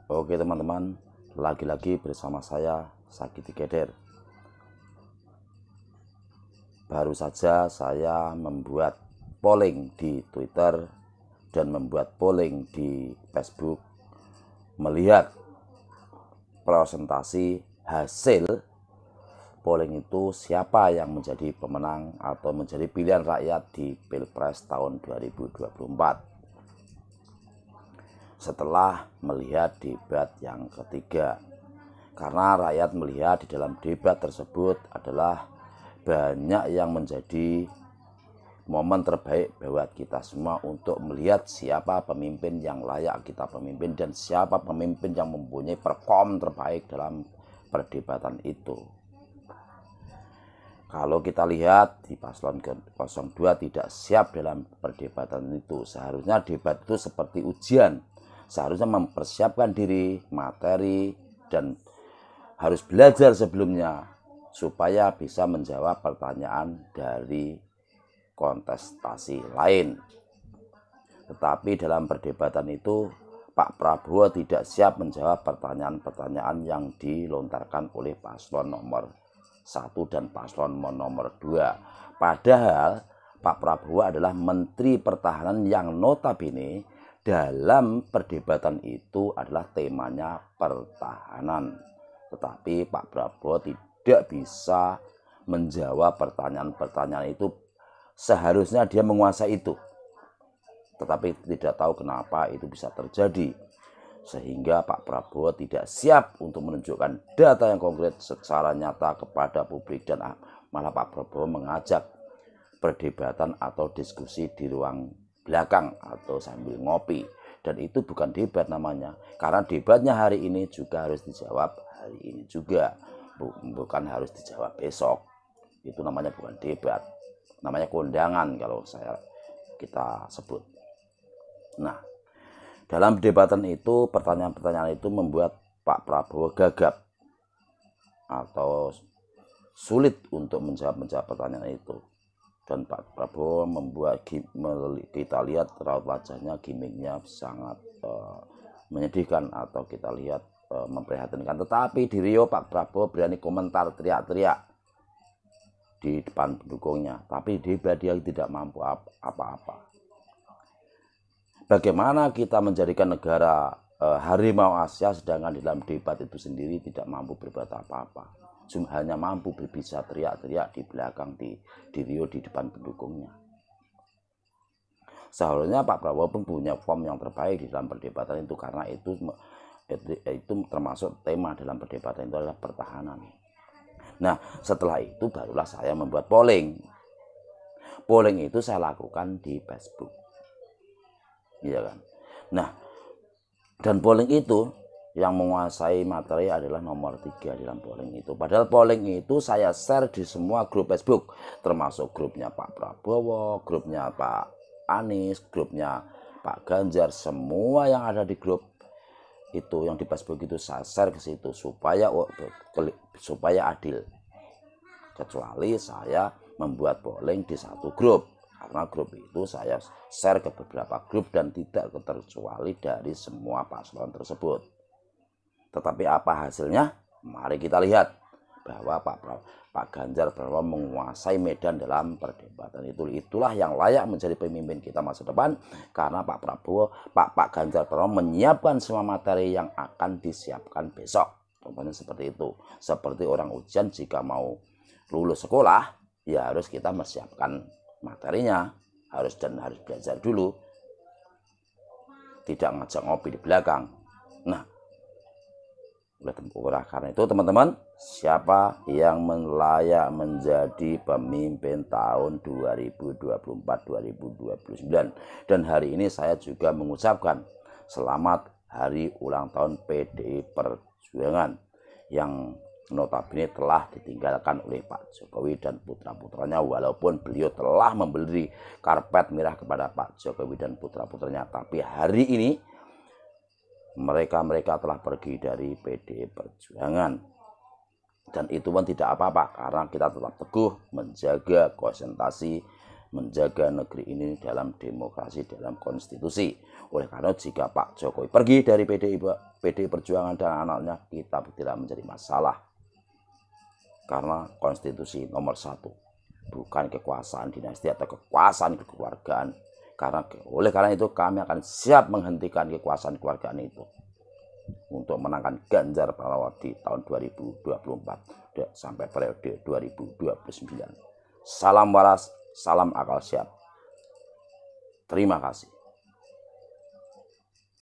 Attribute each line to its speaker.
Speaker 1: Oke teman-teman, lagi-lagi bersama saya Sakiti Keder. Baru saja saya membuat polling di Twitter dan membuat polling di Facebook melihat presentasi hasil polling itu siapa yang menjadi pemenang atau menjadi pilihan rakyat di Pilpres tahun 2024. Setelah melihat debat yang ketiga, karena rakyat melihat di dalam debat tersebut adalah banyak yang menjadi momen terbaik buat kita semua untuk melihat siapa pemimpin yang layak kita pemimpin dan siapa pemimpin yang mempunyai perform terbaik dalam perdebatan itu. Kalau kita lihat di paslon 02 tidak siap dalam perdebatan itu. Seharusnya debat itu seperti ujian. Seharusnya mempersiapkan diri, materi, dan harus belajar sebelumnya supaya bisa menjawab pertanyaan dari kontestasi lain. Tetapi dalam perdebatan itu Pak Prabowo tidak siap menjawab pertanyaan-pertanyaan yang dilontarkan oleh paslon nomor 1 dan paslon nomor 2. Padahal Pak Prabowo adalah Menteri Pertahanan yang notabene dalam perdebatan itu adalah temanya pertahanan. Tetapi Pak Prabowo tidak bisa menjawab pertanyaan-pertanyaan itu. Seharusnya dia menguasai itu, tetapi tidak tahu kenapa itu bisa terjadi, sehingga Pak Prabowo tidak siap untuk menunjukkan data yang konkret secara nyata kepada publik, dan malah Pak Prabowo mengajak perdebatan atau diskusi di ruang belakang atau sambil ngopi, dan itu bukan debat namanya, karena debatnya hari ini juga harus dijawab hari ini juga, bukan harus dijawab besok. Itu namanya bukan debat, namanya kondangan kalau kita sebut. Nah, dalam perdebatan itu pertanyaan-pertanyaan itu membuat Pak Prabowo gagap atau sulit untuk menjawab pertanyaan itu. Dan Pak Prabowo membuat kita lihat raut wajahnya, gimmicknya sangat menyedihkan atau kita lihat memprihatinkan. Tetapi di Rio Pak Prabowo berani komentar teriak-teriak di depan pendukungnya, tapi debat dia tidak mampu apa-apa. Bagaimana kita menjadikan negara harimau Asia sedangkan di dalam debat itu sendiri tidak mampu berbuat apa-apa, hanya mampu bisa teriak-teriak di belakang di Rio di depan pendukungnya. Seharusnya Pak Prabowo pun punya form yang terbaik di dalam perdebatan itu, karena itu termasuk tema dalam perdebatan itu adalah pertahanan. Nah, setelah itu barulah saya membuat polling. Polling itu saya lakukan di Facebook, iya kan. Nah, dan polling itu yang menguasai materi adalah nomor 3 dalam polling itu. Padahal polling itu saya share di semua grup Facebook, termasuk grupnya Pak Prabowo, grupnya Pak Anies, grupnya Pak Ganjar, semua yang ada di grup itu yang di Facebook itu saya share ke situ supaya adil. Kecuali saya membuat polling di satu grup, karena grup itu saya share ke beberapa grup dan tidak terkecuali dari semua paslon tersebut. Tetapi apa hasilnya? Mari kita lihat bahwa Pak Ganjar Pranowo menguasai medan dalam perdebatan itu. Itulah yang layak menjadi pemimpin kita masa depan, karena Pak Ganjar Pranowo menyiapkan semua materi yang akan disiapkan besok. Contohnya seperti itu. Seperti orang ujian, jika mau lulus sekolah, ya harus kita mempersiapkan materinya, harus belajar dulu, tidak ngajak ngopi di belakang. Nah, karena itu teman-teman, siapa yang layak menjadi pemimpin tahun 2024-2029. Dan hari ini saya juga mengucapkan selamat hari ulang tahun PDI Perjuangan yang notabene telah ditinggalkan oleh Pak Jokowi dan putra-putranya, walaupun beliau telah memberi karpet merah kepada Pak Jokowi dan putra-putranya, tapi hari ini mereka telah pergi dari PDI Perjuangan. Dan itu pun tidak apa-apa, karena kita tetap teguh menjaga konsentrasi menjaga negeri ini dalam demokrasi, dalam konstitusi. Oleh karena jika Pak Jokowi pergi dari PDI Perjuangan dan anaknya, kita tidak menjadi masalah. Karena konstitusi nomor 1, bukan kekuasaan dinasti atau kekuasaan kekeluargaan. Oleh karena itu kami akan siap menghentikan kekuasaan kekeluargaan itu untuk menangkan Ganjar Pranowo di tahun 2024 sampai periode 2029. Salam waras, salam akal sehat. Terima kasih.